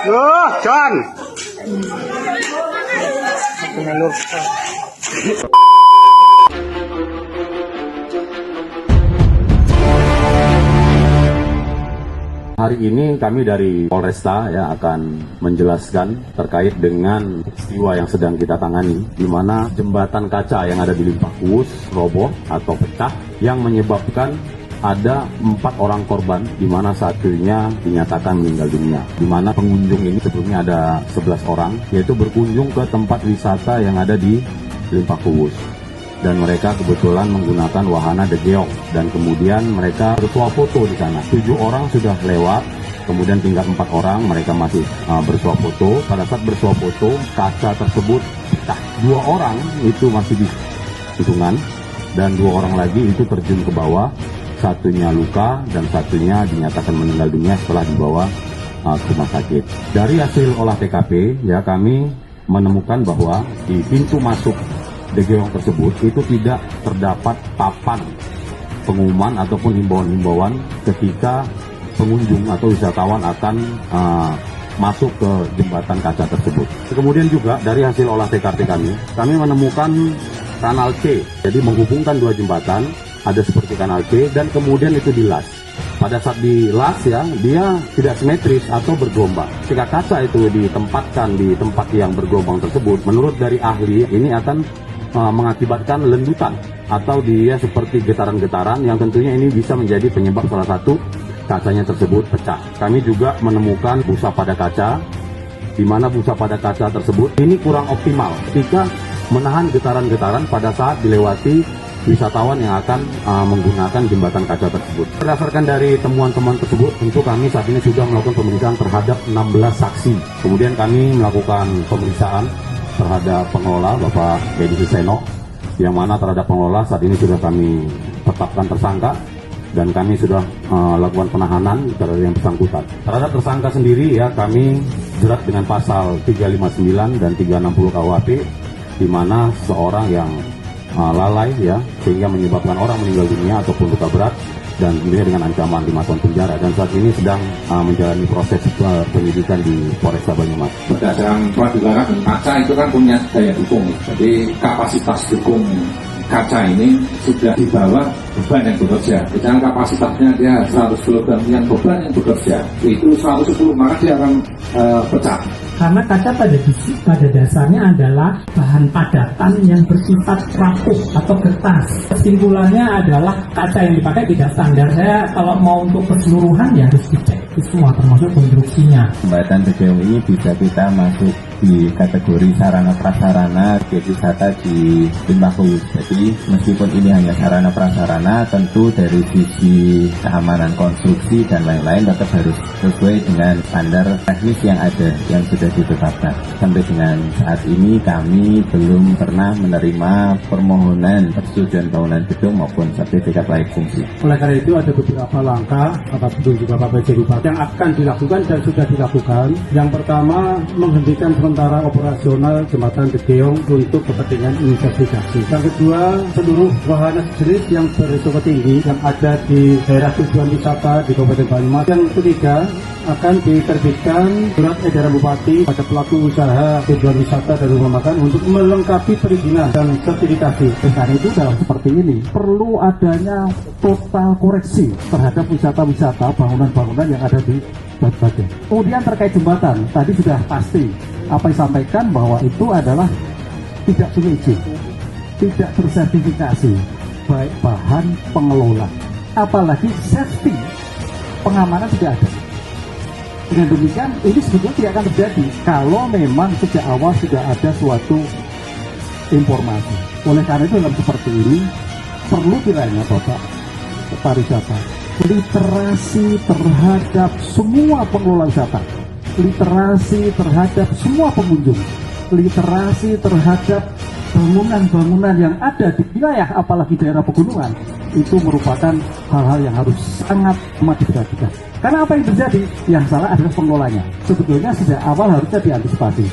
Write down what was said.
Loh, John. Hari ini kami dari Polresta ya akan menjelaskan terkait dengan peristiwa yang sedang kita tangani, di mana jembatan kaca yang ada di Limpakuwus roboh atau pecah yang menyebabkan ada 4 orang korban, di mana satunya dinyatakan meninggal dunia. Di mana pengunjung ini sebelumnya ada 11 orang, yaitu berkunjung ke tempat wisata yang ada di Limpakuwus. Dan mereka kebetulan menggunakan wahana degeong, dan kemudian mereka bersuah foto di sana. 7 orang sudah lewat, kemudian tinggal 4 orang, mereka masih bersuah foto. Pada saat bersuah foto, kaca tersebut pecah. 2 orang itu masih di hitungan, dan 2 orang lagi itu terjun ke bawah. Satunya luka dan satunya dinyatakan meninggal dunia setelah dibawa ke rumah sakit. Dari hasil olah TKP, ya kami menemukan bahwa di pintu masuk degeong tersebut itu tidak terdapat papan pengumuman ataupun himbauan-himbauan ketika pengunjung atau wisatawan akan masuk ke jembatan kaca tersebut. Kemudian juga dari hasil olah TKP kami menemukan kanal C, jadi menghubungkan 2 jembatan, ada seperti kanal C dan kemudian itu dilas. Pada saat dilas ya, dia tidak simetris atau bergelombang. Jika kaca itu ditempatkan di tempat yang bergelombang tersebut, menurut dari ahli ini akan mengakibatkan lendutan atau dia seperti getaran-getaran yang tentunya ini bisa menjadi penyebab salah satu kacanya tersebut pecah. Kami juga menemukan busa pada kaca, di mana busa pada kaca tersebut ini kurang optimal ketika menahan getaran-getaran pada saat dilewati wisatawan yang akan menggunakan jembatan kaca tersebut. Berdasarkan dari temuan-temuan tersebut, tentu kami saat ini sudah melakukan pemeriksaan terhadap 16 saksi. Kemudian kami melakukan pemeriksaan terhadap pengelola Bapak Bedi Suseno, yang mana terhadap pengelola saat ini sudah kami tetapkan tersangka dan kami sudah lakukan penahanan terhadap yang bersangkutan. Terhadap tersangka sendiri ya kami jerat dengan pasal 359 dan 360 KUHP, di mana seseorang yang lalai ya sehingga menyebabkan orang meninggal dunia ataupun luka berat, dan tentunya dengan ancaman 5 tahun penjara, dan saat ini sedang menjalani proses penyidikan di Polresta Banyumas. Berdasarkan praduga kaca itu kan punya daya dukung, jadi kapasitas dukung kaca ini sudah di bawah beban yang bekerja. Misalnya kapasitasnya dia 100 kg, yang beban yang bekerja itu 110, maka dia akan pecah. Karena kaca pada dasarnya adalah bahan padatan yang bersifat rapuh atau getas. Kesimpulannya adalah kaca yang dipakai tidak standar. Saya kalau mau untuk keseluruhan ya harus dicek semua termasuk konstruksinya. Jembatan degeong ini bisa kita masuk di kategori sarana prasarana wisata di Limpakuwus. Jadi meskipun ini hanya sarana prasarana, tentu dari sisi keamanan konstruksi dan lain-lain tetap harus sesuai dengan standar teknis yang ada, yang sudah ditetapkan. Sampai dengan saat ini kami belum pernah menerima permohonan persetujuan bangunan gedung maupun sertifikat layak fungsi. Oleh karena itu ada beberapa langkah atas petunjuk Bapak PJ Bupati yang akan dilakukan dan sudah dilakukan. Yang pertama, menghentikan sementara operasional jembatan degeong untuk kepentingan investigasi. Yang kedua, seluruh wahana sejenis yang berisiko tinggi yang ada di daerah tujuan wisata di Kabupaten Banyumas. Yang ketiga, akan diterbitkan surat edaran Bupati pada pelaku usaha tujuan wisata dan rumah makan untuk melengkapi perizinan dan sertifikasi. Karena itu dalam seperti ini perlu adanya total koreksi terhadap wisata-wisata bangunan-bangunan yang ada di Baden. Kemudian terkait jembatan, tadi sudah pasti apa yang disampaikan bahwa itu adalah tidak punya izin, tidak bersertifikasi, baik bahan pengelola, apalagi safety pengamanan tidak ada. Dengan demikian, ini sebetulnya tidak akan terjadi kalau memang sejak awal sudah ada suatu informasi. Oleh karena itu dalam seperti ini perlu kiranya Bapak pariwisata literasi terhadap semua pengelola wisata, literasi terhadap semua pengunjung, literasi terhadap bangunan-bangunan yang ada di wilayah apalagi daerah pegunungan, itu merupakan hal-hal yang harus sangat amat diperhatikan. Karena apa yang terjadi? Yang salah adalah pengelolanya. Sebetulnya sejak awal harusnya diantisipasi.